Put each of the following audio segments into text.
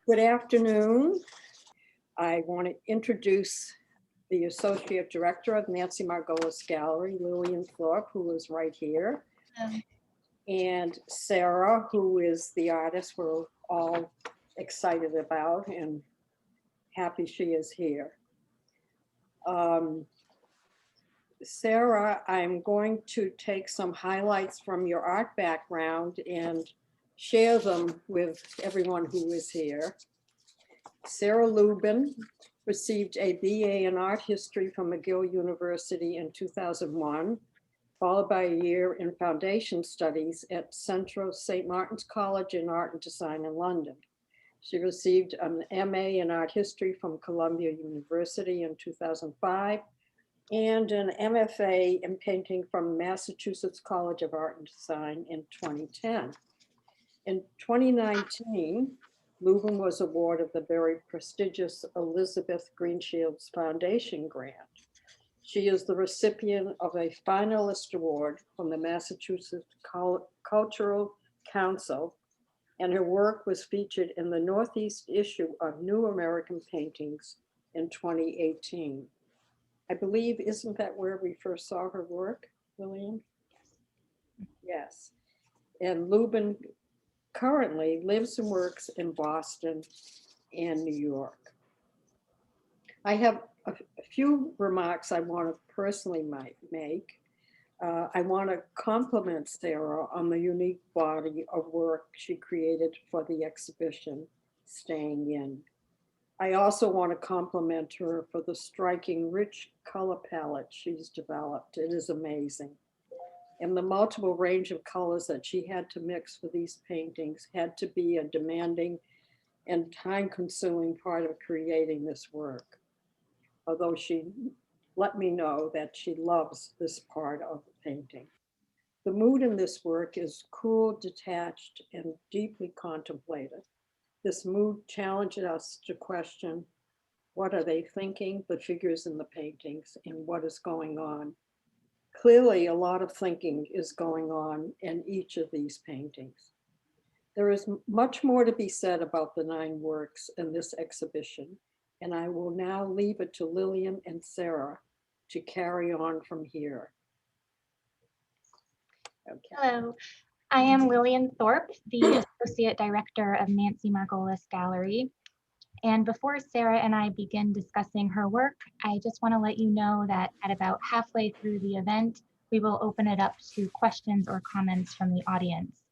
Good afternoon. I want to introduce the Associate Director of Nancy Margolis Gallery, Lillian Thorpe, who is right here, and Sarah, who is the artist we're all excited about and happy she is here. Sarah, I'm going to take some highlights from your art background and share them with everyone who is here. Sarah Lubin received a BA in art history from McGill University in 2001, followed by a year in foundation studies at Central St. Martin's College in Art and Design in London. She received an MA in art history from Columbia University in 2005 and an MFA in painting from Massachusetts College of Art and Design in 2010. In 2019, Lubin was awarded the very prestigious Elizabeth Greenshields Foundation grant. She is the recipient of a finalist award from the Massachusetts Cultural Council, and her work was featured in the Northeast issue of New American Paintings in 2018. I believe, isn't that where we first saw her work, Lillian? Yes. And Lubin currently lives and works in Boston and New York. I have a few remarks I want to personally make. I want to compliment Sarah on the unique body of work she created for the exhibition, Staying In. I also want to compliment her for the striking, rich color palette she's developed. It is amazing. And the multiple range of colors that she had to mix for these paintings had to be a demanding and time-consuming part of creating this work. Although she let me know that she loves this part of painting. The mood in this work is cool, detached, and deeply contemplative. This mood challenges us to question, what are they thinking, the figures in the paintings, and what is going on? Clearly, a lot of thinking is going on in each of these paintings. There is much more to be said about the 9 works in this exhibition, and I will now leave it to Lillian and Sarah to carry on from here. Okay. Hello, I am Lillian Thorpe, the Associate Director of Nancy Margolis Gallery. And before Sarah and I begin discussing her work, I just want to let you know that at about halfway through the event, we will open it up to questions or comments from the audience.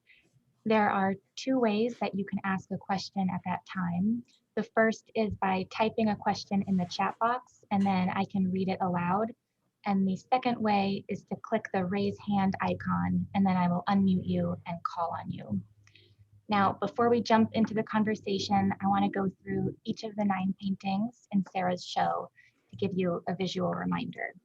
There are 2 ways that you can ask a question at that time. The first is by typing a question in the chat box, and then I can read it aloud. And the second way is to click the raise hand icon, and then I will unmute you and call on you. Now, before we jump into the conversation, I want to go through each of the 9 paintings in Sarah's show to give you a visual reminder.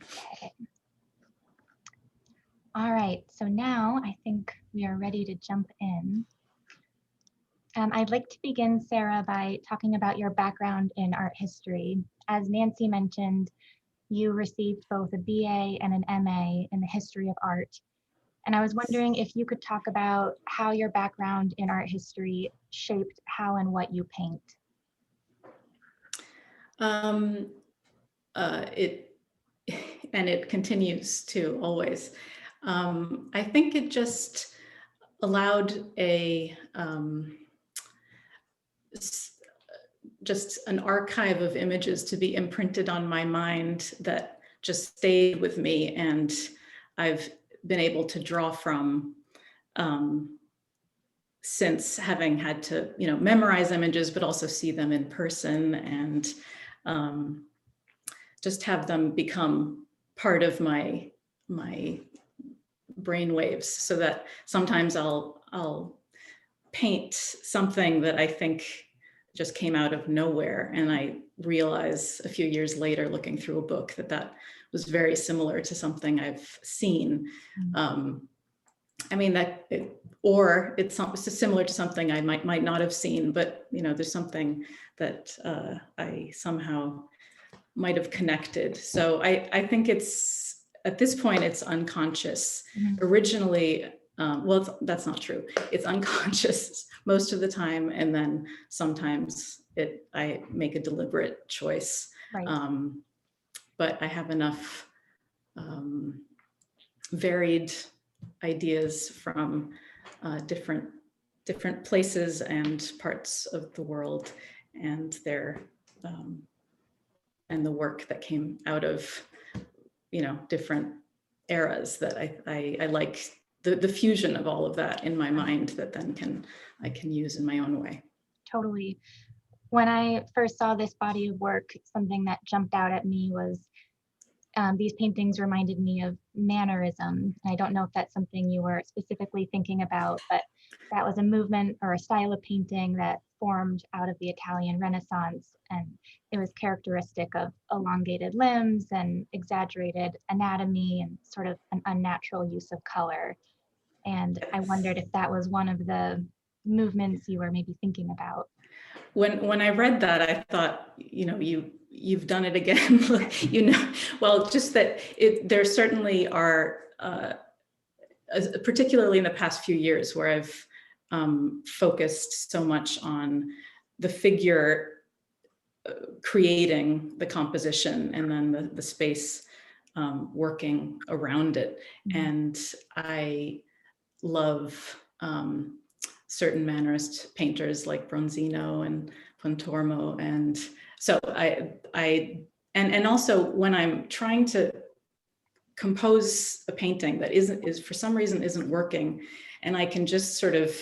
Okay. All right, so now I think we are ready to jump in. I'd like to begin, Sarah, by talking about your background in art history. As Nancy mentioned, you received both a BA and an MA in the history of art. And I was wondering if you could talk about how your background in art history shaped how and what you paint. It continues to always. I think it just allowed just an archive of images to be imprinted on my mind that just stayed with me, and I've been able to draw from since, having had to, memorize images, but also see them in person, and just have them become part of my brain waves, so that sometimes I'll paint something that I think just came out of nowhere, and I realize a few years later, looking through a book, that was very similar to something I've seen. Or it's similar to something I might not have seen, but there's something that I somehow might have connected. So I think it's, at this point, it's unconscious. Originally, well, that's not true. It's unconscious most of the time, and then sometimes I make a deliberate choice. Right. But I have enough varied ideas from different places and parts of the world, and and the work that came out of different eras, that I like the fusion of all of that in my mind, that then I can use in my own way. Totally. When I first saw this body of work, something that jumped out at me was these paintings reminded me of Mannerism. I don't know if that's something you were specifically thinking about, but that was a movement or a style of painting that formed out of the Italian Renaissance, and it was characteristic of elongated limbs and exaggerated anatomy and sort of an unnatural use of color. And I wondered if that was one of the movements you were maybe thinking about. When I read that, I thought, you've done it again. Well, just that there certainly are, particularly in the past few years, where I've focused so much on the figure creating the composition, and then the space working around it. And I love certain Mannerist painters like Bronzino and Pontormo, and so and also when I'm trying to compose a painting that is for some reason isn't working, and I can just sort of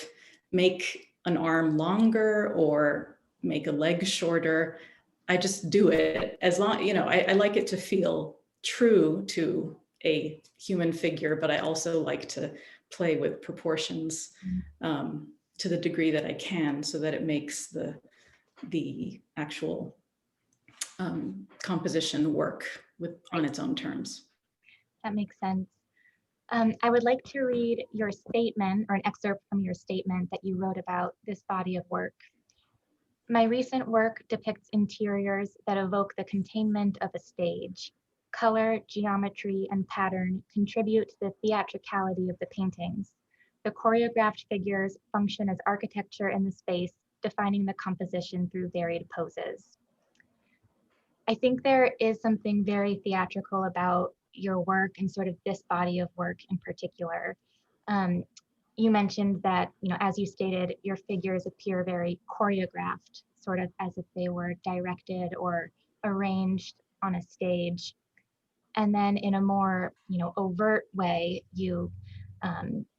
make an arm longer or make a leg shorter, I just do it. As long, I like it to feel true to a human figure, but I also like to play with proportions to the degree that I can, so that it makes the actual composition work on its own terms. That makes sense. I would like to read your statement, or an excerpt from your statement that you wrote about this body of work. My recent work depicts interiors that evoke the containment of a stage. Color, geometry, and pattern contribute to the theatricality of the paintings. The choreographed figures function as architecture in the space, defining the composition through varied poses. I think there is something very theatrical about your work, and sort of this body of work in particular. You mentioned that, as you stated, your figures appear very choreographed, sort of as if they were directed or arranged on a stage. And then in a more, overt way, you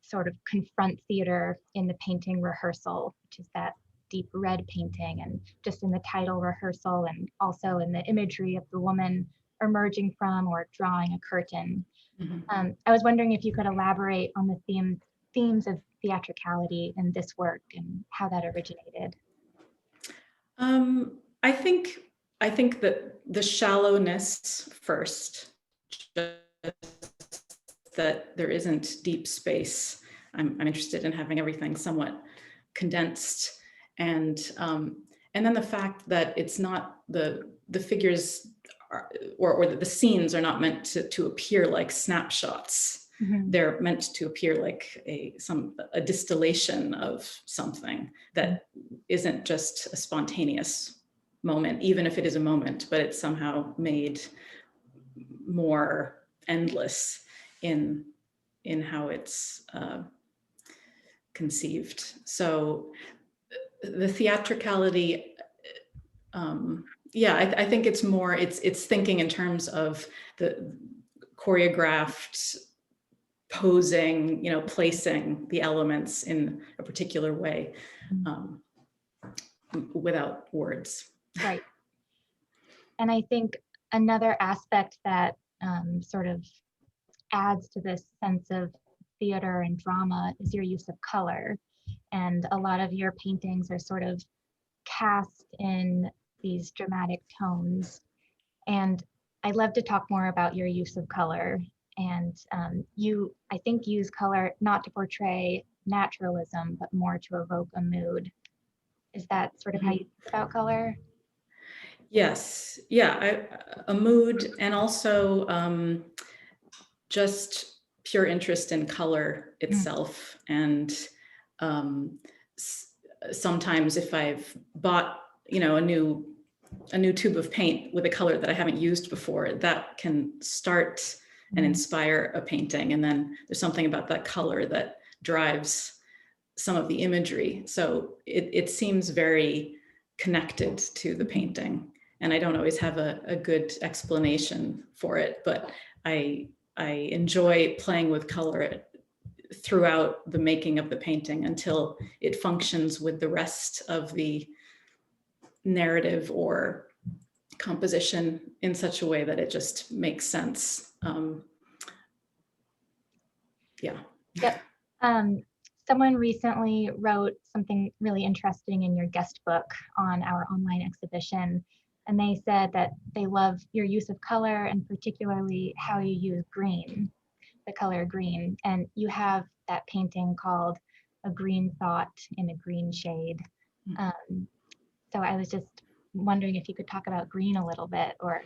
sort of confront theater in the painting Rehearsal, which is that deep red painting, and just in the title Rehearsal, and also in the imagery of the woman emerging from or drawing a curtain. I was wondering if you could elaborate on the themes of theatricality in this work and how that originated. I think that the shallowness first, that there isn't deep space. I'm interested in having everything somewhat condensed, And then the fact that it's not the figures are, or the scenes are not meant to appear like snapshots. Mhm. They're meant to appear like a distillation of something that isn't just a spontaneous moment, even if it is a moment, but it's somehow made more endless in how it's conceived. So the theatricality, yeah, I think it's more, it's thinking in terms of the choreographed posing, placing the elements in a particular way, without words. Right. And I think another aspect that sort of adds to this sense of theater and drama is your use of color. And a lot of your paintings are sort of cast in these dramatic tones. And I'd love to talk more about your use of color. And you, I think, use color not to portray naturalism, but more to evoke a mood. Is that sort of how you think about color? Yes, yeah, a mood, and also just pure interest in color itself. And sometimes if I've bought, a new tube of paint with a color that I haven't used before, that can start and inspire a painting. And then there's something about that color that drives some of the imagery. So it seems very connected to the painting. And I don't always have a good explanation for it, but I enjoy playing with color throughout the making of the painting until it functions with the rest of the narrative or composition in such a way that it just makes sense. Yeah. Yep. Someone recently wrote something really interesting in your guest book on our online exhibition. And they said that they love your use of color and particularly how you use green, the color green. And you have that painting called A Green Thought in a Green Shade. So I was just wondering if you could talk about green a little bit, or.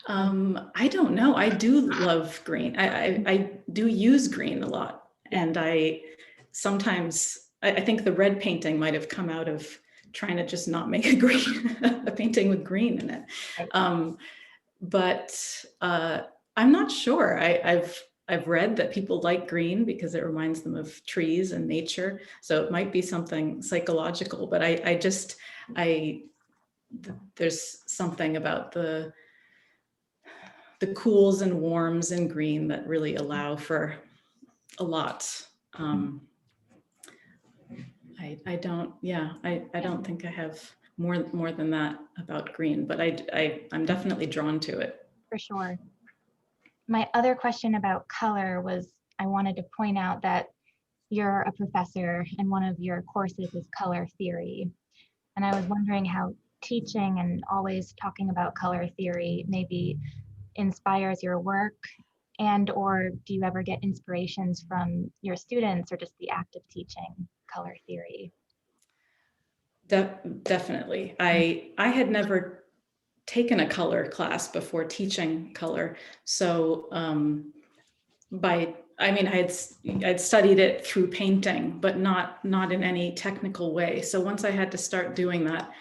I don't know. I do love green. I do use green a lot. And I think the red painting might have come out of trying to just not make a painting with green in it. Right. But I'm not sure. I've read that people like green because it reminds them of trees and nature. So it might be something psychological, but there's something about the cools and warms in green that really allow for a lot. I don't think I have more than that about green, but I'm definitely drawn to it. For sure. My other question about color was, I wanted to point out that you're a professor and one of your courses is color theory. And I was wondering how teaching and always talking about color theory maybe inspires your work, and or do you ever get inspirations from your students or just the act of teaching color theory? Definitely. I had never taken a color class before teaching color. So I'd studied it through painting, but not in any technical way. So once I had to start doing that,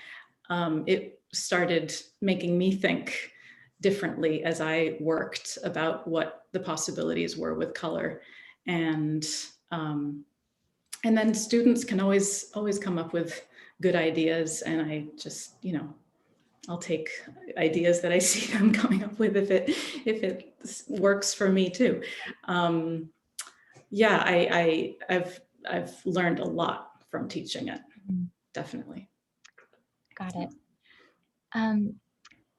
it started making me think differently as I worked about what the possibilities were with color. And then students can always come up with good ideas, and I just, I'll take ideas that I see them coming up with if it works for me too. Yeah, I've learned a lot from teaching it, definitely. Got it.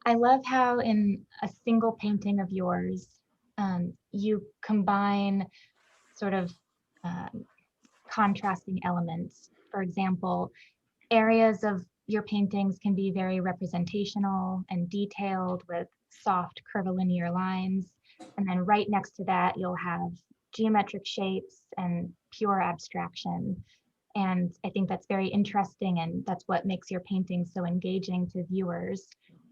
I love how in a single painting of yours, you combine sort of contrasting elements. For example, areas of your paintings can be very representational and detailed with soft curvilinear lines. And then right next to that, you'll have geometric shapes and pure abstraction. And I think that's very interesting, and that's what makes your painting so engaging to viewers.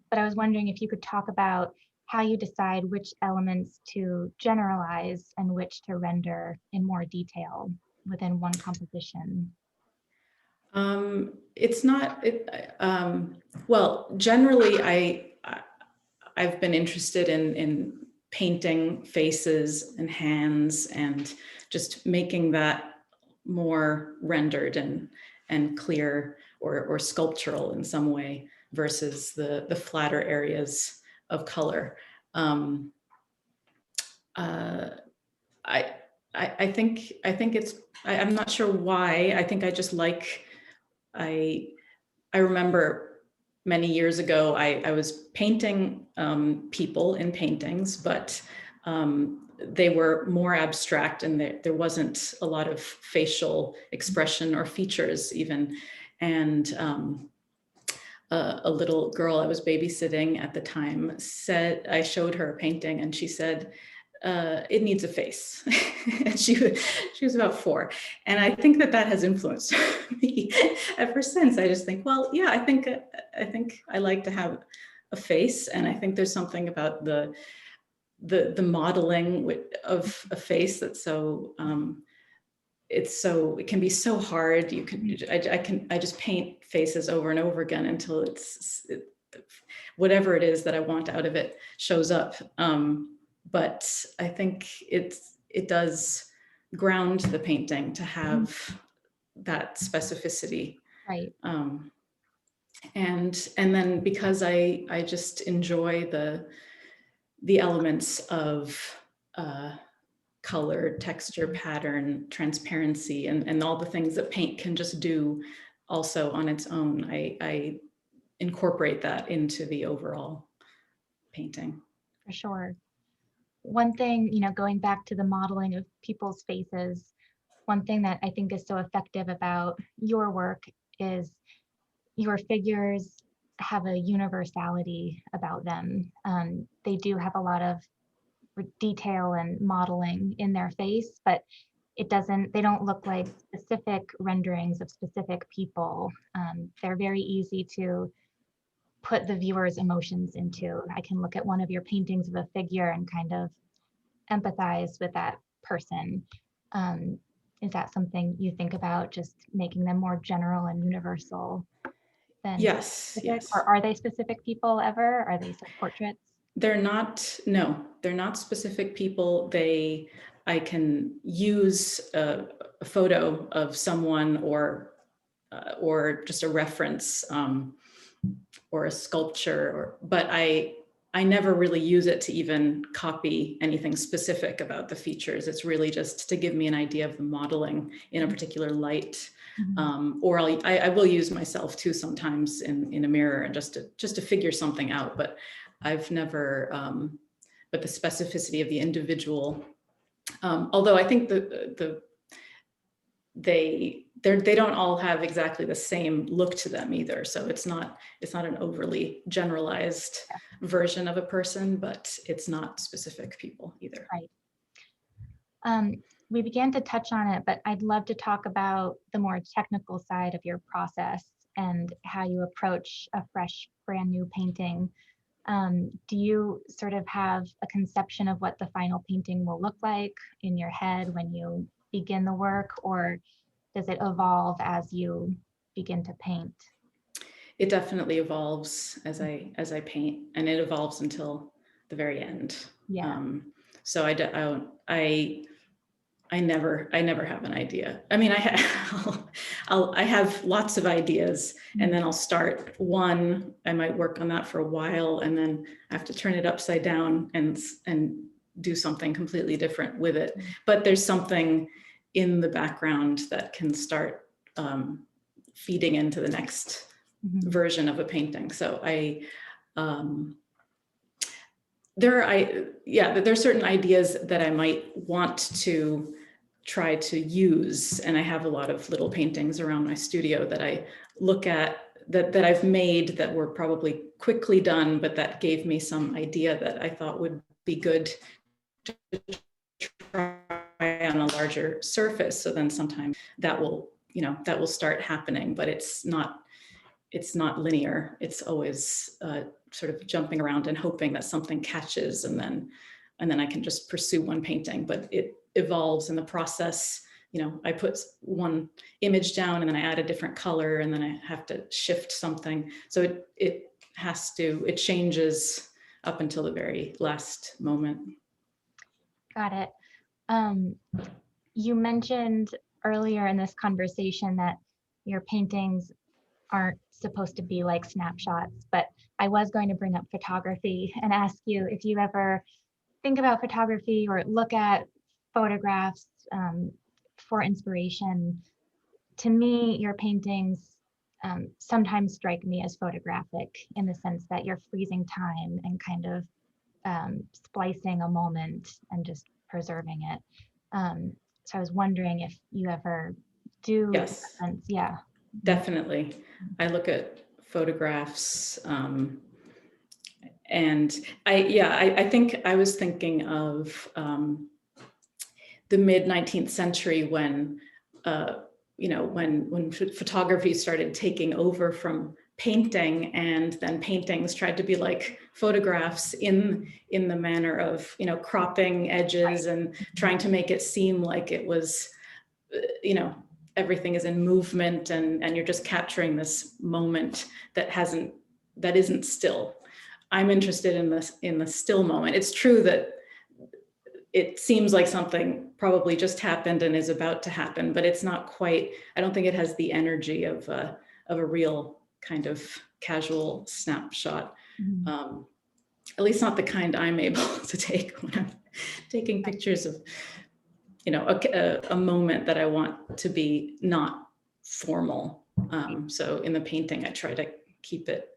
But I was wondering if you could talk about how you decide which elements to generalize and which to render in more detail within one composition. It's not, well, generally I've been interested in painting faces and hands and just making that more rendered and clear or sculptural in some way versus the flatter areas of color. I think it's, I'm not sure why. I think I just like, I remember many years ago, I was painting people in paintings, but they were more abstract, and there wasn't a lot of facial expression or features even. And a little girl I was babysitting at the time said, I showed her a painting and she said, it needs a face. And she was about 4. And I think that has influenced me ever since. I just think, well, yeah, I think I like to have a face. And I think there's something about the modeling of a face that's so, it can be so hard. You can, I just paint faces over and over again until whatever it is that I want out of it shows up. But I think it does ground the painting to have that specificity. Right. And then because I just enjoy the elements of color, texture, pattern, transparency, and all the things that paint can just do also on its own, I incorporate that into the overall painting. For sure. One thing, going back to the modeling of people's faces, one thing that I think is so effective about your work is your figures have a universality about them. They do have a lot of detail and modeling in their face, but they don't look like specific renderings of specific people. They're very easy to put the viewer's emotions into. I can look at one of your paintings of a figure and kind of empathize with that person. Is that something you think about, just making them more general and universal than yes. Or are they specific people ever? Are they portraits? They're not, no, they're not specific people. I can use a photo of someone or just a reference or a sculpture, but I never really use it to even copy anything specific about the features. It's really just to give me an idea of the modeling in a particular light. Or I will use myself too sometimes in a mirror and just to figure something out, but I've never, but the specificity of the individual, although I think they don't all have exactly the same look to them either. So it's not an overly generalized version of a person, but it's not specific people either. Right. We began to touch on it, but I'd love to talk about the more technical side of your process and how you approach a fresh, brand new painting. Do you sort of have a conception of what the final painting will look like in your head when you begin the work, or does it evolve as you begin to paint? It definitely evolves as I paint, and it evolves until the very end. Yeah. So I never have an idea. I mean, I have lots of ideas, and then I'll start one. I might work on that for a while, and then I have to turn it upside down and do something completely different with it. But there's something in the background that can start feeding into the next version of a painting. So there's certain ideas that I might want to try to use. And I have a lot of little paintings around my studio that I look at that I've made that were probably quickly done, but that gave me some idea that I thought would be good to try on a larger surface. So then sometimes that will, that will start happening, but it's not linear. It's always sort of jumping around and hoping that something catches, and then I can just pursue one painting, but it evolves in the process. I put one image down and then I add a different color, and then I have to shift something. So it changes up until the very last moment. Got it. You mentioned earlier in this conversation that your paintings aren't supposed to be like snapshots, but I was going to bring up photography and ask you if you ever think about photography or look at photographs for inspiration. To me, your paintings sometimes strike me as photographic in the sense that you're freezing time and kind of splicing a moment and just preserving it. So I was wondering if you ever do. Yes. Yeah. Definitely. I look at photographs and I think I was thinking of the mid 19th century when photography started taking over from painting, and then paintings tried to be like photographs in the manner of cropping edges and trying to make it seem like it was everything is in movement, and you're just capturing this moment that isn't still. I'm interested in the still moment. It's true that it seems like something probably just happened and is about to happen, but it's not quite. I don't think it has the energy of a real kind of casual snapshot. Mm-hmm. At least not the kind I'm able to take when I'm taking pictures of a moment that I want to be not formal. So in the painting, I try to keep it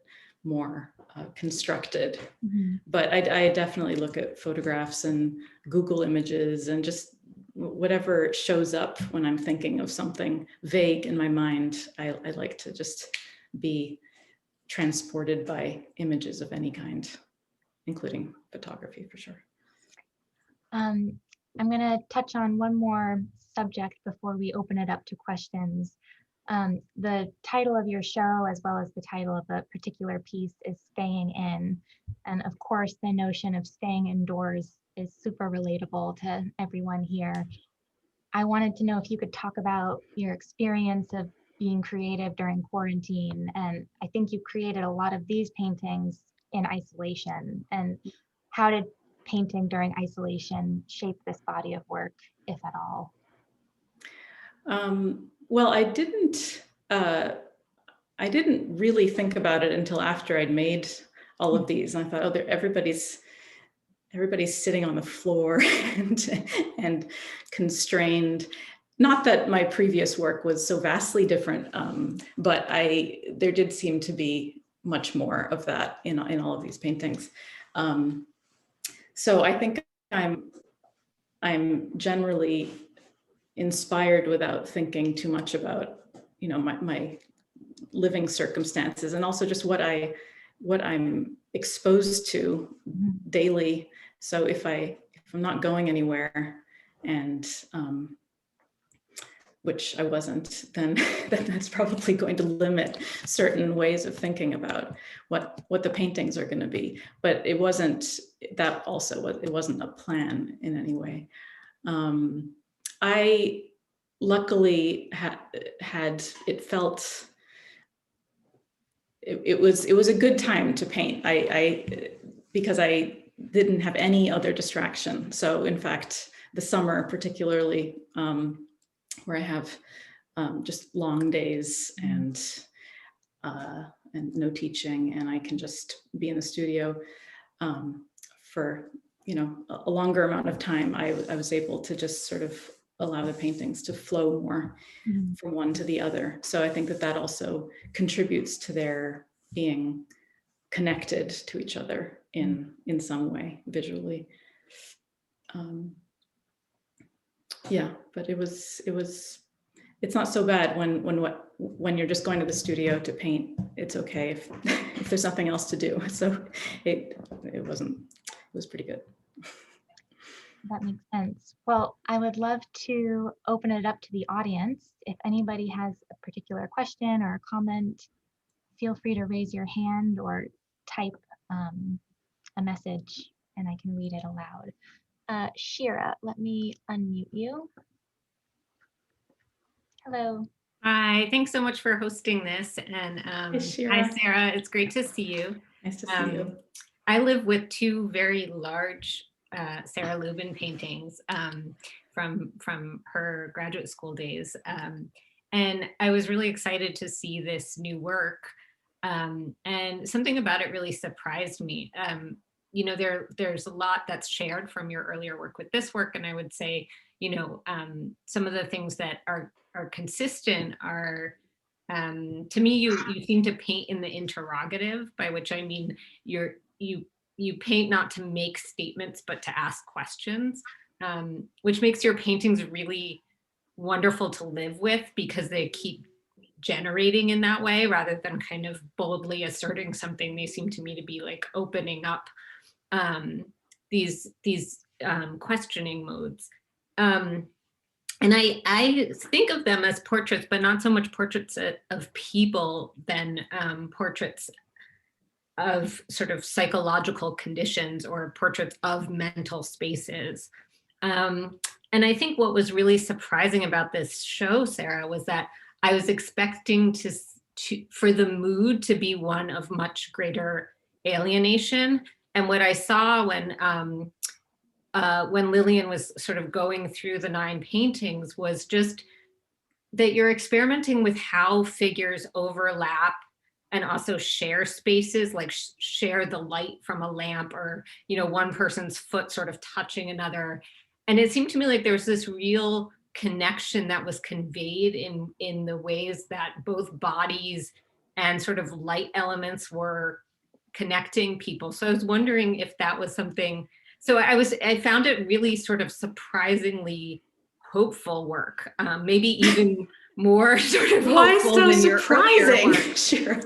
more constructed. Mm-hmm. But I definitely look at photographs and Google images and just whatever shows up when I'm thinking of something vague in my mind. I like to just be transported by images of any kind, including photography for sure. I'm going to touch on one more subject before we open it up to questions. The title of your show, as well as the title of a particular piece, is Staying In. And of course, the notion of staying indoors is super relatable to everyone here. I wanted to know if you could talk about your experience of being creative during quarantine. And I think you created a lot of these paintings in isolation. And how did painting during isolation shape this body of work, if at all? Well, I didn't really think about it until after I'd made all of these. And I thought, everybody's sitting on the floor and constrained. Not that my previous work was so vastly different, but there did seem to be much more of that in all of these paintings. So I think I'm generally inspired without thinking too much about my living circumstances, and also just what I'm exposed to daily. So if I'm not going anywhere, and which I wasn't, then that's probably going to limit certain ways of thinking about what the paintings are going to be. But it wasn't that. Also, it wasn't a plan in any way. I luckily had it felt. It was a good time to paint. Because I didn't have any other distraction. So in fact, the summer particularly, where I have just long days and no teaching, and I can just be in the studio for a longer amount of time, I was able to just sort of allow the paintings to flow more from one to the other. So I think that also contributes to their being connected to each other in some way visually. But it's not so bad when you're just going to the studio to paint. It's okay if there's nothing else to do. So it was pretty good. That makes sense. Well, I would love to open it up to the audience. If anybody has a particular question or a comment, feel free to raise your hand or type a message and I can read it aloud. Shira, let me unmute you. Hello. Hi, thanks so much for hosting this. And hi, Shira. Sarah. It's great to see you. Nice to see you. I live with two very large Sarah Lubin paintings from her graduate school days. And I was really excited to see this new work. And something about it really surprised me. You know, there's a lot that's shared from your earlier work with this work. And I would say, you know, some of the things that are consistent are, to me, you seem to paint in the interrogative, by which I mean you paint not to make statements, but to ask questions, which makes your paintings really wonderful to live with because they keep generating in that way rather than kind of boldly asserting something. They seem to me to be like opening up these questioning modes. And I think of them as portraits, but not so much portraits of people than portraits of sort of psychological conditions or portraits of mental spaces. And I think what was really surprising about this show, Sarah, was that I was expecting for the mood to be one of much greater alienation. And what I saw when Lillian was sort of going through the 9 paintings was just that you're experimenting with how figures overlap and also share spaces, like share the light from a lamp, or, you know, one person's foot sort of touching another. And it seemed to me like there was this real connection that was conveyed in the ways that both bodies and sort of light elements were connecting people. So I was wondering if that was something. So I found it really sort of surprisingly hopeful work, maybe even more sort of hopeful than your earlier work. Sure.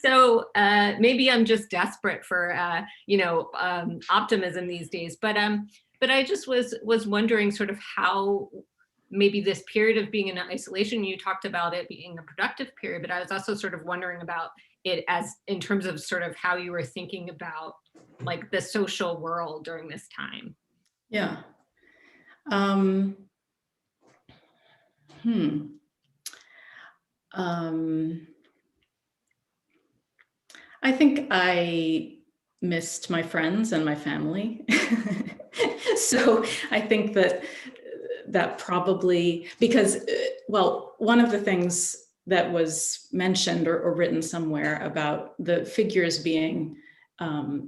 So maybe I'm just desperate for optimism these days. But I just was wondering sort of how maybe this period of being in isolation, you talked about it being a productive period, but I was also sort of wondering about it as in terms of sort of how you were thinking about like the social world during this time. Yeah. I think I missed my friends and my family. So I think that probably, because, well, one of the things that was mentioned or written somewhere about the figures being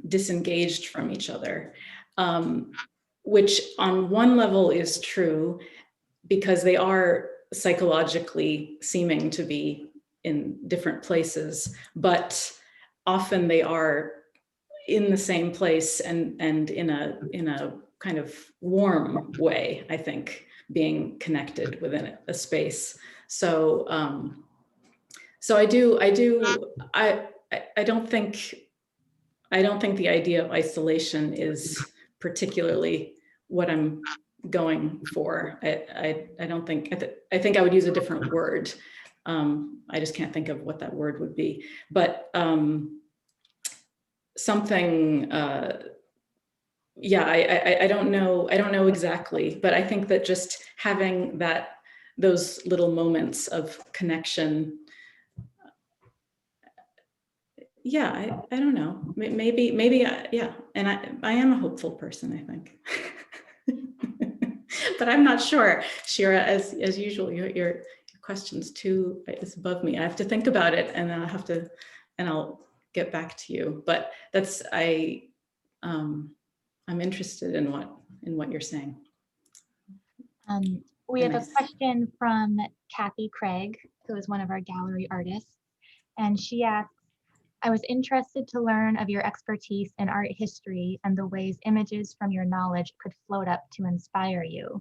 disengaged from each other, which on one level is true because they are psychologically seeming to be in different places, but often they are in the same place and in a kind of warm way, I think, being connected within a space. So I don't think the idea of isolation is particularly what I'm going for. I don't think, I think I would use a different word. I just can't think of what that word would be, but something, yeah, I don't know exactly, but I think that just having those little moments of connection, yeah, I don't know, maybe, yeah, and I am a hopeful person, I think. But I'm not sure, Shira, as usual, your questions too is above me. I have to think about it, and then I'll get back to you. But that's I'm interested in what you're saying. We have a question from Kathy Craig, who is one of our gallery artists, and she asks, I was interested to learn of your expertise in art history and the ways images from your knowledge could float up to inspire you.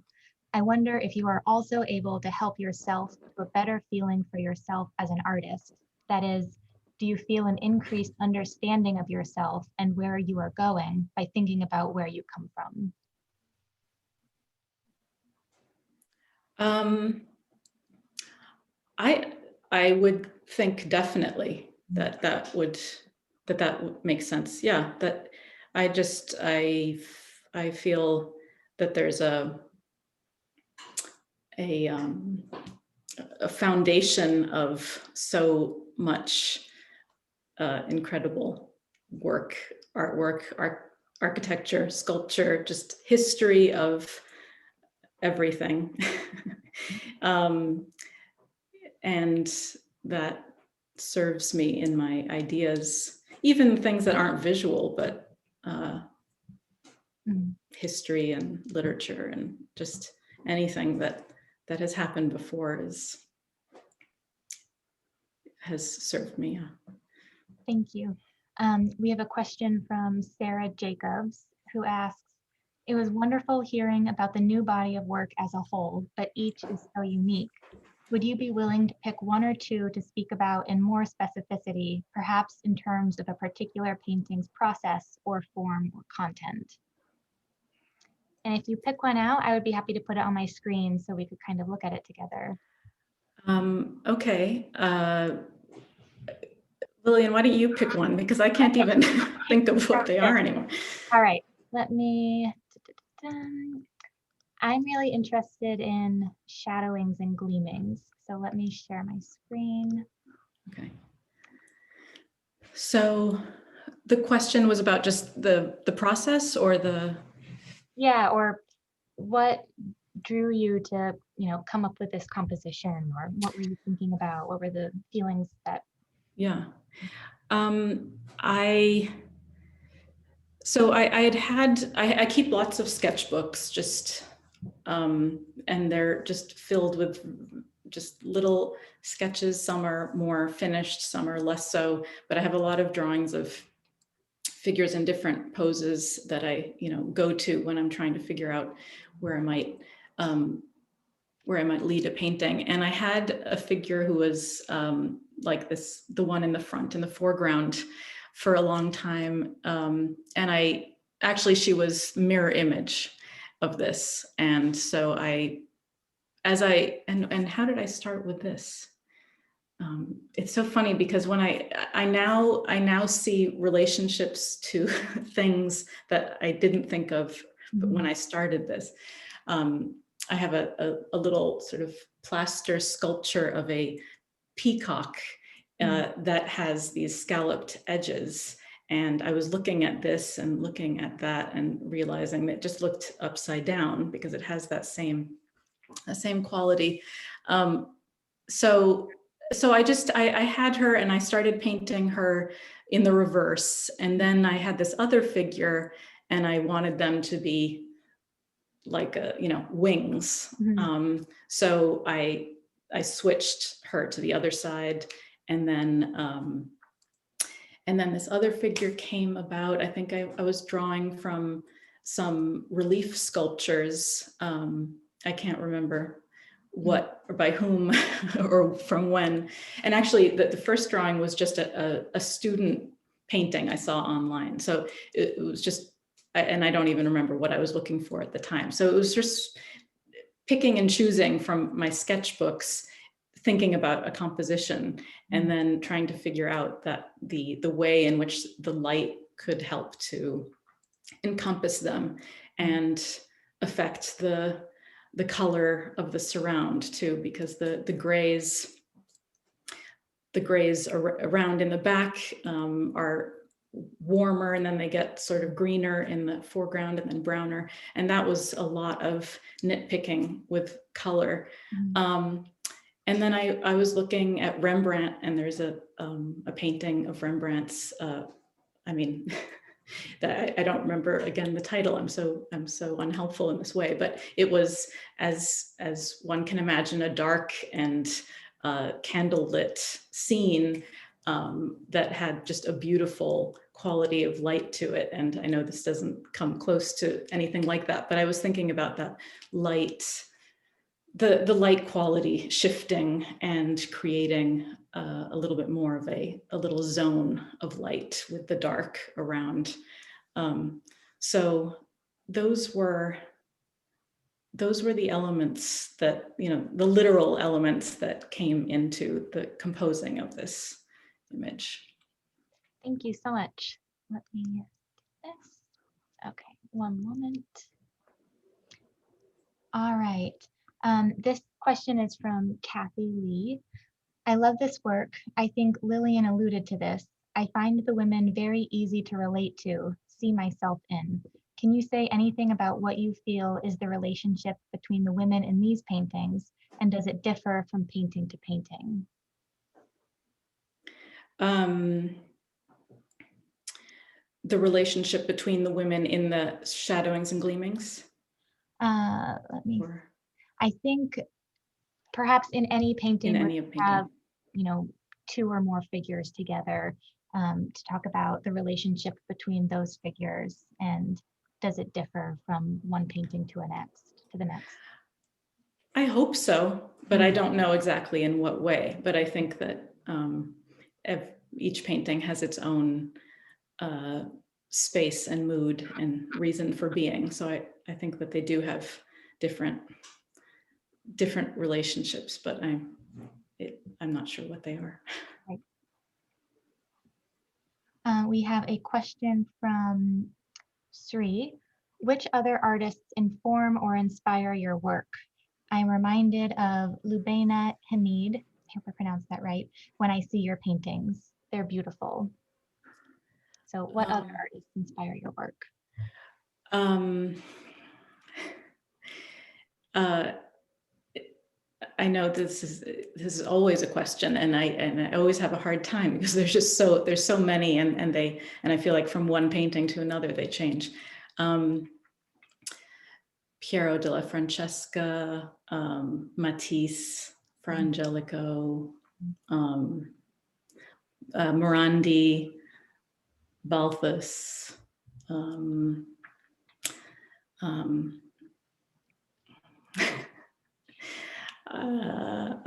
I wonder if you are also able to help yourself to a better feeling for yourself as an artist. That is, do you feel an increased understanding of yourself and where you are going by thinking about where you come from? I would think definitely that would make sense. Yeah, that I feel that there's a foundation of so much incredible work, artwork, architecture, sculpture, just history of everything. And that serves me in my ideas, even things that aren't visual, but history and literature and just anything that has happened before has served me. Thank you. We have a question from Sarah Jacobs, who asks, it was wonderful hearing about the new body of work as a whole, but each is so unique. Would you be willing to pick one or two to speak about in more specificity, perhaps in terms of a particular painting's process or form or content? And if you pick one out, I would be happy to put it on my screen so we could kind of look at it together. Okay. Lillian, why don't you pick one? Because I can't even think of what they are anymore. All right, let me, I'm really interested in shadowings and gleamings. So let me share my screen. Okay. So the question was about just the process or the? Yeah, or what drew you to, come up with this composition, or what were you thinking about? What were the feelings that? Yeah. I keep lots of sketchbooks, just and they're just filled with just little sketches. Some are more finished, some are less so, but I have a lot of drawings of figures in different poses that I go to when I'm trying to figure out where I might lead a painting. And I had a figure who was like this, the one in the front, in the foreground, for a long time. And she was mirror image of this. And so and how did I start with this? It's so funny because when I now see relationships to things that I didn't think of when I started this. I have a little sort of plaster sculpture of a peacock that has these scalloped edges. And I was looking at this and looking at that and realizing that it just looked upside down because it has that same quality. So I had her and I started painting her in the reverse. And then I had this other figure and I wanted them to be like wings. So I switched her to the other side, and then this other figure came about. I think I was drawing from some relief sculptures. I can't remember what or by whom or from when. And actually the first drawing was just a student painting I saw online. So it was just, and I don't even remember what I was looking for at the time. So it was just picking and choosing from my sketchbooks, thinking about a composition, and then trying to figure out that the way in which the light could help to encompass them and affect the color of the surround too, because the grays around in the back are warmer, and then they get sort of greener in the foreground and then browner. And that was a lot of nitpicking with color. And then I was looking at Rembrandt, and there's a painting of Rembrandt's, that I don't remember again the title. I'm so unhelpful in this way, but it was as one can imagine, a dark and candlelit scene that had just a beautiful quality of light to it. And I know this doesn't come close to anything like that, but I was thinking about that light the light quality shifting and creating a little bit more of a little zone of light with the dark around. So those were the elements that, the literal elements that came into the composing of this image. Thank you so much. Let me do this. Okay, one moment. All right. This question is from Kathy Lee. I love this work. I think Lillian alluded to this. I find the women very easy to relate to, see myself in. Can you say anything about what you feel is the relationship between the women in these paintings, and does it differ from painting to painting? The relationship between the women in the shadowings and gleamings? Let me, I think perhaps in any painting In where any you painting. have, two or more figures together, to talk about the relationship between those figures, and does it differ from one painting to the next? I hope so, but I don't know exactly in what way. But I think that each painting has its own space and mood and reason for being. So I think that they do have different relationships, but I'm not sure what they are. Right. We have a question from Sri. Which other artists inform or inspire your work? I'm reminded of Lubina Hamid, I hope I pronounced that right, when I see your paintings. They're beautiful. So what other artists inspire your work? I know this is always a question, and I always have a hard time because there's so many, and I feel like from one painting to another they change. Piero della Francesca, Matisse, Fra Angelico, Morandi, Balthus.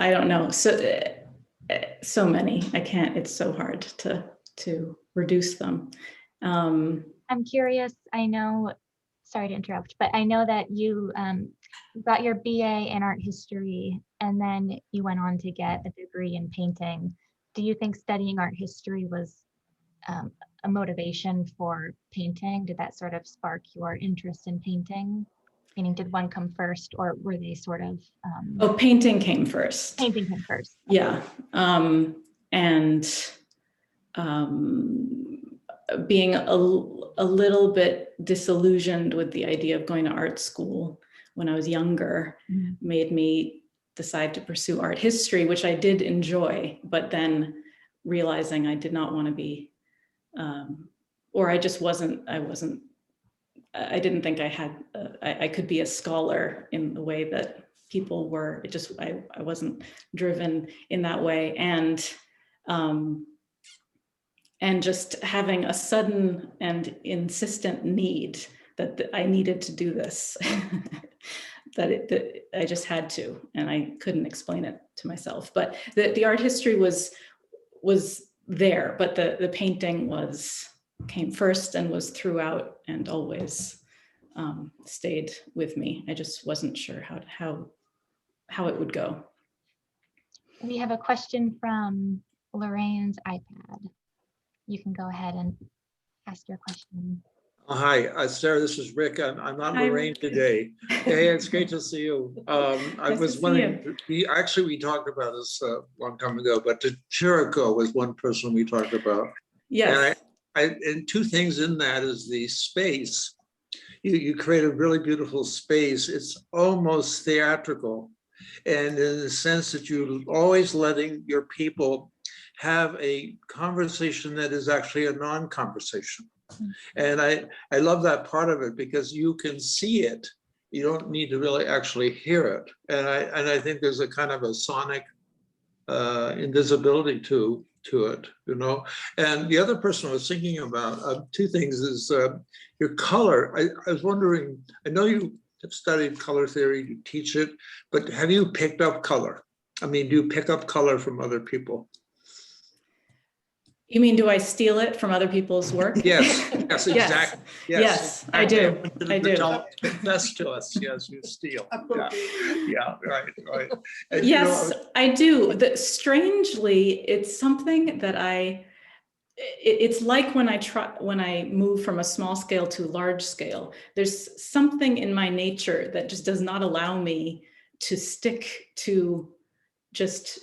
I don't know. So many. I can't. It's so hard to reduce them. I'm curious. I know. Sorry to interrupt, but I know that you got your BA in art history, and then you went on to get a degree in painting. Do you think studying art history was a motivation for painting? Did that sort of spark your interest in painting? Meaning, did one come first, or were they sort of? Painting came first. Painting came first. Yeah, and being a little bit disillusioned with the idea of going to art school when I was younger made me decide to pursue art history, which I did enjoy, but then realizing I did not want to be, or I just wasn't, I didn't think I had, I could be a scholar in the way that people were. It just, I wasn't driven in that way. And just having a sudden and insistent need that I needed to do this, that I just had to, and I couldn't explain it to myself. But the art history was there, but the painting came first and was throughout and always stayed with me. I just wasn't sure how it would go. We have a question from Lorraine's iPad. You can go ahead and ask your question. Hi, Sarah, this is Rick. I'm not Hi, Lorraine Rick. Today. Hey, it's great to see you. I Nice was to see wondering, we talked about this a long time ago, but Chirico was one person we talked about. Yes. And two things in that is the space. You create a really beautiful space. It's almost theatrical. And in the sense that you're always letting your people have a conversation that is actually a non-conversation. And I love that part of it because you can see it. You don't need to really actually hear it. And I think there's a kind of a sonic invisibility to it, you know. And the other person I was thinking about, two things is your color. I was wondering, I know you have studied color theory, you teach it, but have you picked up color? I mean, do you pick up color from other people? You mean, do I steal it from other people's work? Yes, yes, exactly. Yes, I do. I do. Don't confess to us. Yes, you steal. Yeah, right, right. And, you Yes, know, I do. Strangely, it's something that it's like when I move from a small scale to large scale, there's something in my nature that just does not allow me to stick to just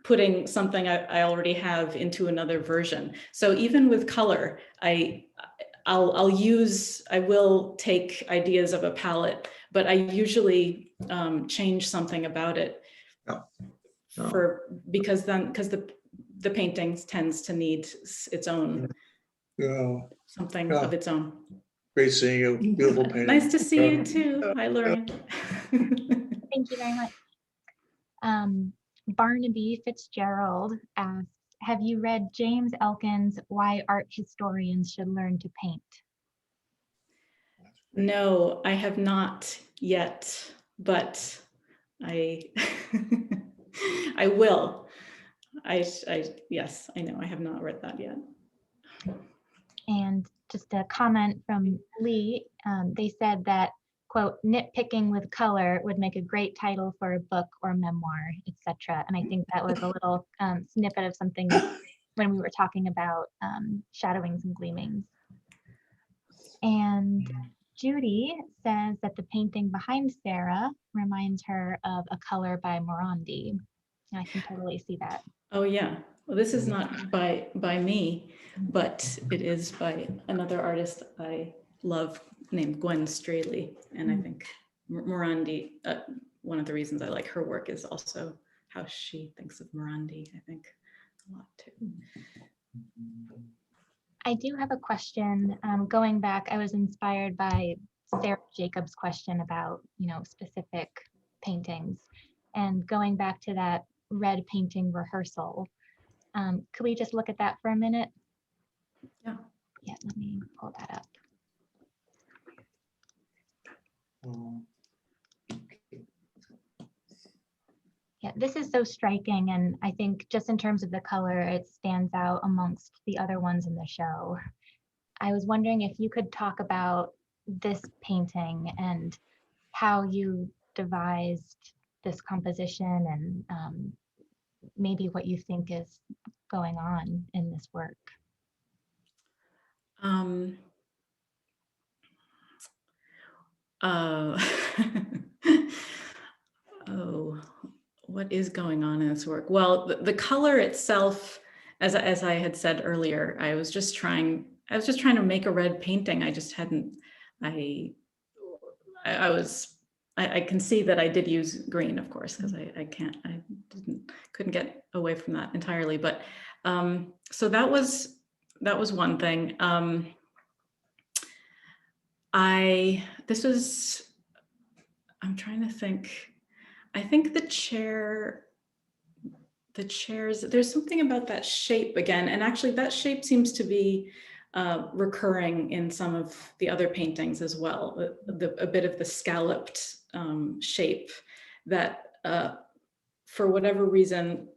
putting something I already have into another version. So even with color, I will take ideas of a palette, but I usually change something about it No. because the painting tends to need its own something Yeah. of its own. Great seeing you. Beautiful painting. Nice to see you too. Hi, Lauren. Thank you very much. Barnaby Fitzgerald asks, have you read James Elkin's Why Art Historians Should Learn to Paint? No, I have not yet, but I I will. Yes, I know I have not read that yet. And just a comment from Lee, they said that, quote, nitpicking with color would make a great title for a book or memoir, etc. And I think that was a little snippet of something when we were talking about shadowings and gleamings. And Judy says that the painting behind Sarah reminds her of A Color by Morandi. And I can totally see that. Oh yeah. Well, this is not by me, but it is by another artist I love named Gwen Straley. And I think Morandi, one of the reasons I like her work is also how she thinks of Morandi, I think a lot too. I do have a question. Going back, I was inspired by Sarah Jacobs' question about, specific paintings. And going back to that red painting rehearsal, could we just look at that for a minute? Yeah. Yeah, let me pull that up. Yeah, this is so striking, and I think just in terms of the color, it stands out amongst the other ones in the show. I was wondering if you could talk about this painting and how you devised this composition and maybe what you think is going on in this work. Oh, what is going on in this work? Well, the color itself, as I had said earlier, I was just trying to make a red painting. I just hadn't, I can see that I did use green, of course, because I couldn't get away from that entirely. But so that was one thing. I'm trying to think. I think the chairs, there's something about that shape again. And actually that shape seems to be recurring in some of the other paintings as well. A bit of the scalloped shape that for whatever reason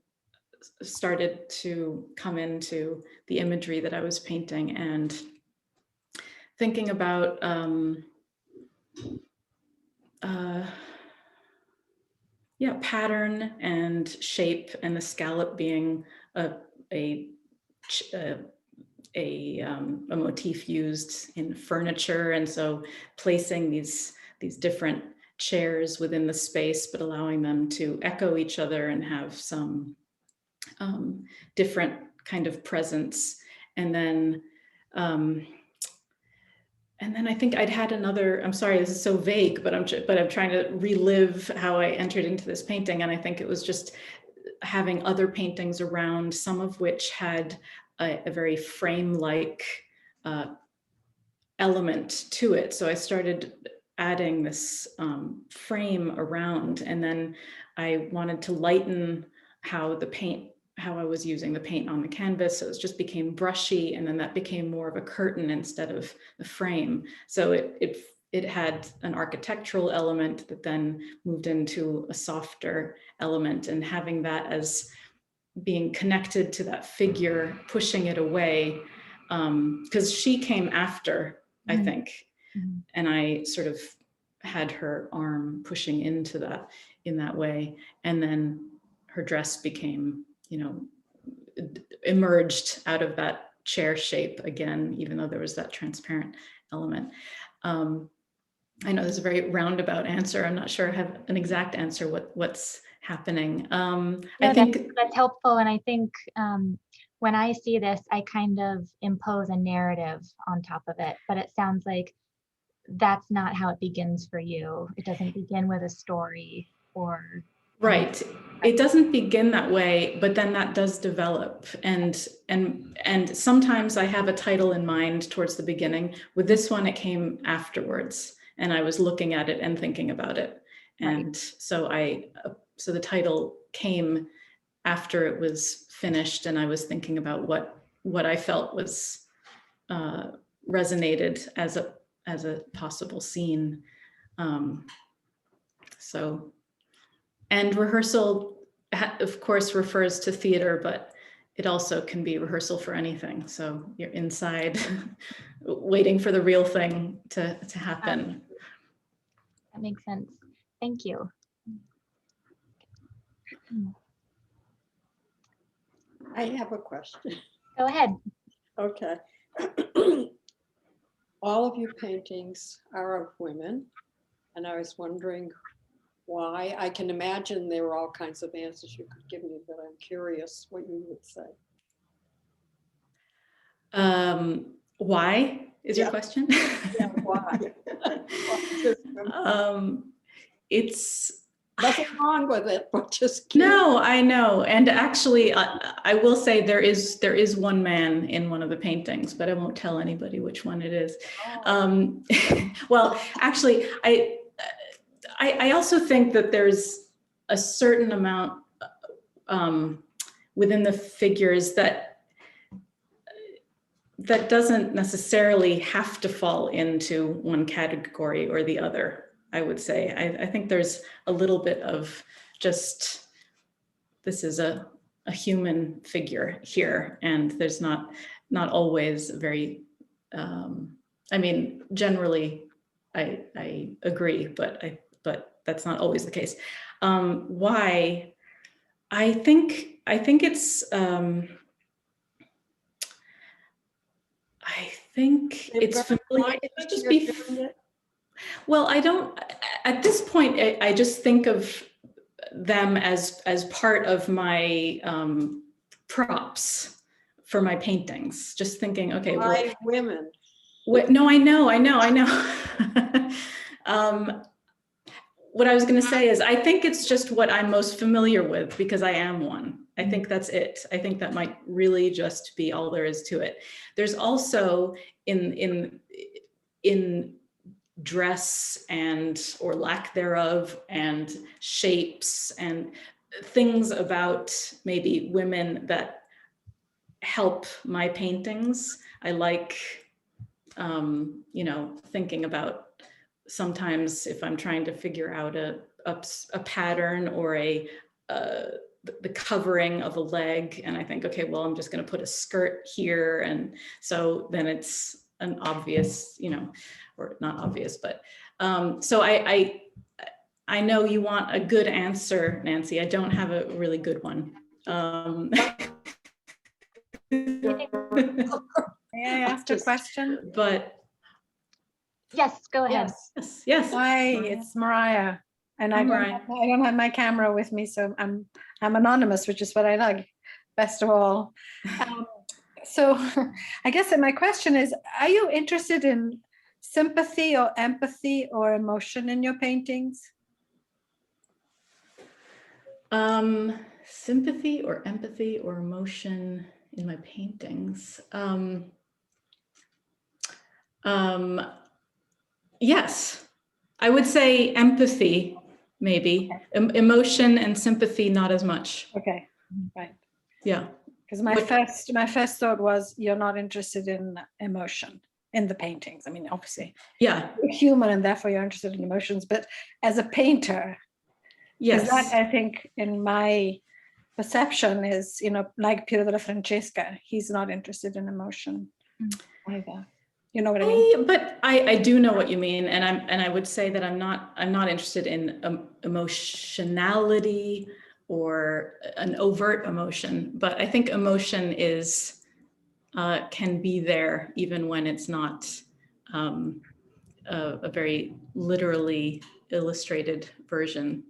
started to come into the imagery that I was painting, and thinking about pattern and shape, and the scallop being a motif used in furniture, and so placing these different chairs within the space, but allowing them to echo each other and have some different kind of presence. And then I think I'd had another, I'm sorry, this is so vague, but I'm trying to relive how I entered into this painting. And I think it was just having other paintings around, some of which had a very frame-like element to it. So I started adding this frame around, and then I wanted to lighten how I was using the paint on the canvas. So it just became brushy, and then that became more of a curtain instead of the frame. So it it had an architectural element that then moved into a softer element, and having that as being connected to that figure, pushing it away, because she came after, I think, and I sort of had her arm pushing into that in that way, and then her dress became, you know, emerged out of that chair shape again, even though there was that transparent element. I know there's a very roundabout answer. I'm not sure I have an exact answer what's happening. No, I think that's helpful. And I think when I see this, I kind of impose a narrative on top of it, but it sounds like that's not how it begins for you. It doesn't begin with a story or. right. It doesn't begin that way, but then that does develop. And sometimes I have a title in mind towards the beginning. With this one, it came afterwards, and I was looking at it and thinking about it. And Right. so the title came after it was finished, and I was thinking about what I felt was resonated as a possible scene. And rehearsal, of course, refers to theater, but it also can be rehearsal for anything. So you're inside waiting for the real thing to happen. That makes sense. Thank you. I have a question. Go ahead. Okay. All of your paintings are of women, and I was wondering why. I can imagine there are all kinds of answers you could give me, but I'm curious what you would say. Why is your Yeah. question? Yeah, why? It's Nothing wrong with it, but just curious. no, I know. And actually, I will say there is one man in one of the paintings, but I won't tell anybody which one it is. Oh. Well, actually, I also think that there's a certain amount within the figures that doesn't necessarily have to fall into one category or the other, I would say. I think there's a little bit of just, this is a human figure here, and there's not always very, I mean, generally I agree, but that's not always the case. Why? I think it's, I think it's familiar. Well, I don't, at this point, I just think of them as part of my props for my paintings. Just thinking, okay, well, Why women? no, I know. What I was going to say is, I think it's just what I'm most familiar with because I am one. I think that's it. I think that might really just be all there is to it. There's also in dress and or lack thereof and shapes and things about maybe women that help my paintings. I like, you know, thinking about sometimes if I'm trying to figure out a pattern or the covering of a leg, and I think, okay, well, I'm just going to put a skirt here, and so then it's an obvious, you know, or not obvious, but so I know you want a good answer, Nancy. I don't have a really good one. May I ask a question? But Yes, go ahead. yes. Hi, it's Mariah. And I Mariah. don't have my camera with me, so I'm anonymous, which is what I like best of all. So I guess that my question is, are you interested in sympathy or empathy or emotion in your paintings? Sympathy or empathy or emotion in my paintings. Yes, I would say empathy, maybe. Emotion and sympathy, not as much. Okay, right. Yeah. Because my first thought was you're not interested in emotion. in the paintings. I mean, obviously Yeah, you're human and therefore you're interested in emotions, but as a painter, is that, yes. I think, in my perception is, like Piero della Francesca, he's not interested in emotion either. You know what I mean? But I do know what you mean, and I would say that I'm not interested in emotionality or an overt emotion, but I think emotion is can be there even when it's not a very literally illustrated version.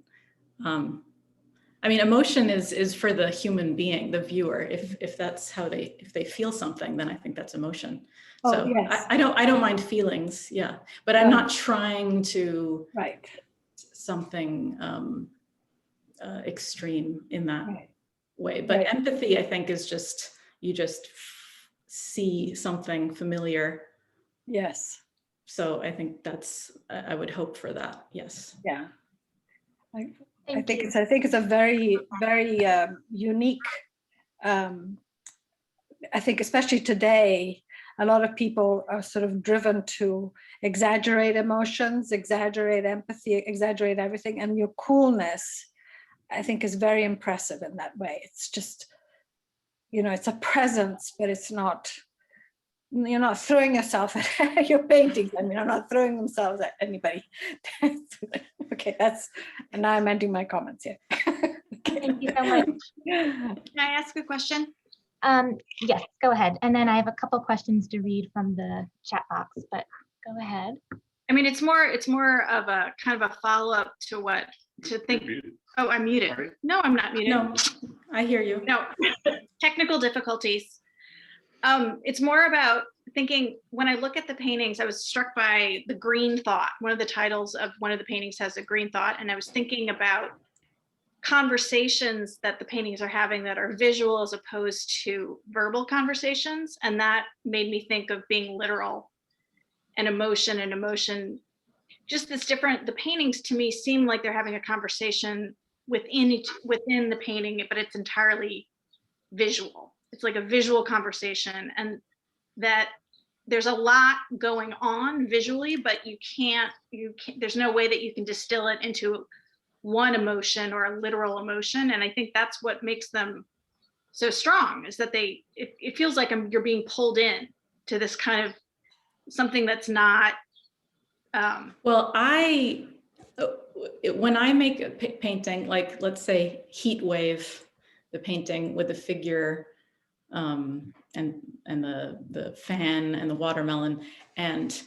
I mean, emotion is for the human being, the viewer. If that's how if they feel something, then I think that's emotion. Oh, So yes. I don't mind feelings, yeah, but I'm not trying to Right. something extreme in that Right. way. But Right. empathy, I think, is just you just see something familiar. Yes. So I think I would hope for that. Yes. Yeah. I Thank think you. it's a very, very unique. I think especially today, a lot of people are sort of driven to exaggerate emotions, exaggerate empathy, exaggerate everything, and your coolness, I think, is very impressive in that way. It's just, it's a presence, but it's not. You're not throwing yourself at your paintings. I mean, I'm not throwing themselves at anybody. Okay, and now I'm ending my comments here. Thank you so much. Can I ask a question? Yes, go ahead. And then I have a couple questions to read from the chat box, but go ahead. I mean, it's more of a kind of a follow-up to think. Oh, I'm muted. Sorry. No, I'm not muted. No, I hear you. No, technical difficulties. It's more about thinking, when I look at the paintings, I was struck by the green thought. One of the titles of one of the paintings has a green thought, and I was thinking about conversations that the paintings are having that are visual as opposed to verbal conversations. And that made me think of being literal and emotion, just this different. The paintings to me seem like they're having a conversation within the painting, but it's entirely visual. It's like a visual conversation, and that there's a lot going on visually, but you can't, there's no way that you can distill it into one emotion or a literal emotion. And I think that's what makes them so strong, is that it feels like you're being pulled in to this kind of something that's not. Well, when I make a painting, like let's say Heat Wave, the painting with the figure and the fan and the watermelon, and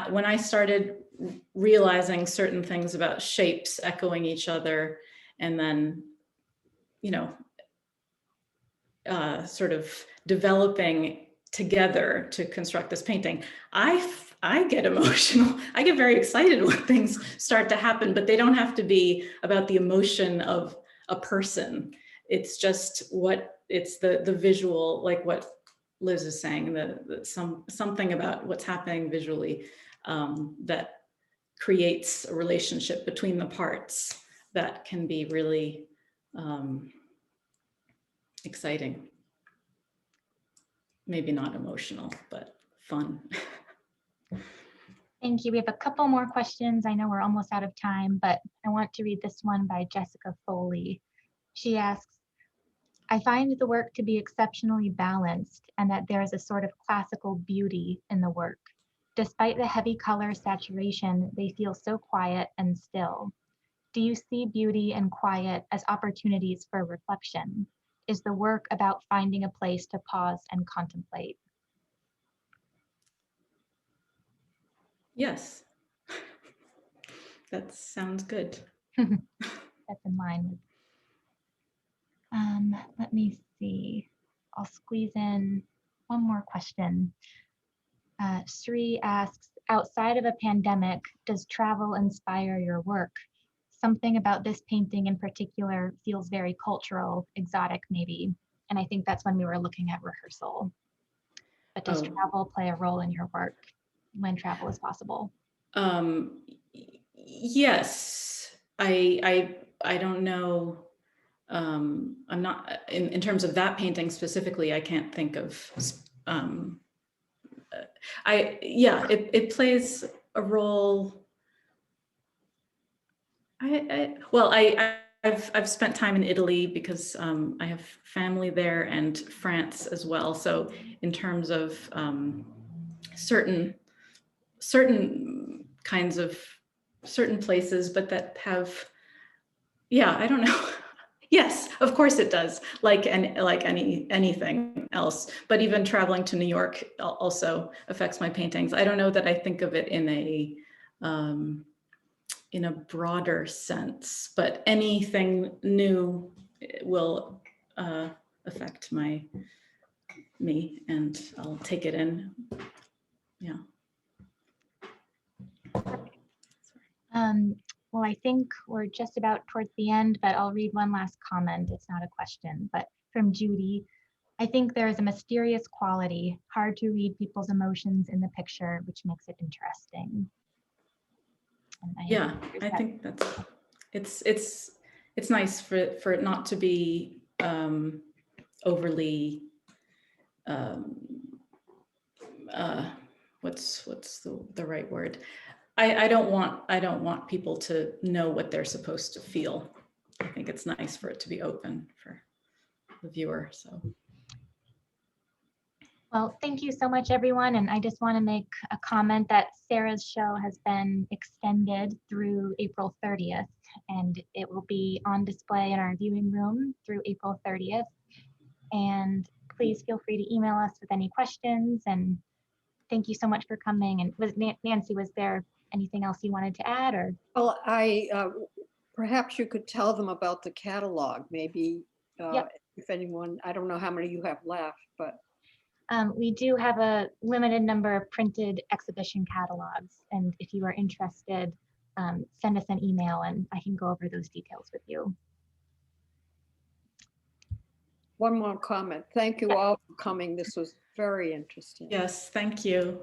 when I started realizing certain things about shapes echoing each other, and then, sort of developing together to construct this painting, I get emotional. I get very excited when things start to happen, but they don't have to be about the emotion of a person. It's just it's the visual, like what Liz is saying, something about what's happening visually that creates a relationship between the parts that can be really exciting. Maybe not emotional, but fun. Thank you. We have a couple more questions. I know we're almost out of time, but I want to read this one by Jessica Foley. She asks, I find the work to be exceptionally balanced and that there is a sort of classical beauty in the work. Despite the heavy color saturation, they feel so quiet and still. Do you see beauty and quiet as opportunities for reflection? Is the work about finding a place to pause and contemplate? Yes, that sounds good. That's in line with. Let me see. I'll squeeze in one more question. Sri asks, outside of a pandemic, does travel inspire your work? Something about this painting in particular feels very cultural, exotic maybe. And I think that's when we were looking at rehearsal. But does travel play a role in your work when travel is possible? Yes, I don't know. I'm not in terms of that painting specifically. I can't think of it plays a role. I've spent time in Italy because I have family there, and France as well. So in terms of certain kinds of certain places, but that have, I don't know. Yes, of course it does. Like anything else, but even traveling to New York also affects my paintings. I don't know that I think of it in a broader sense, but anything new will affect me, and I'll take it in. Yeah. Well, I think we're just about towards the end, but I'll read one last comment. It's not a question, but from Judy. I think there is a mysterious quality, hard to read people's emotions in the picture, which makes it interesting. I think it's nice for it not to be overly what's the right word? I don't want people to know what they're supposed to feel. I think it's nice for it to be open for the viewer. So. Well, thank you so much, everyone. And I just want to make a comment that Sarah's show has been extended through April 30th, and it will be on display in our viewing room through April 30th. And please feel free to email us with any questions. And thank you so much for coming. And Nancy, was there anything else you wanted to add? Or Well, perhaps you could tell them about the catalog, maybe. Yep. If anyone, I don't know how many you have left, but. We do have a limited number of printed exhibition catalogs, and if you are interested, send us an email and I can go over those details with you. One more comment. Thank you all for coming. This was very interesting. Yes, thank you.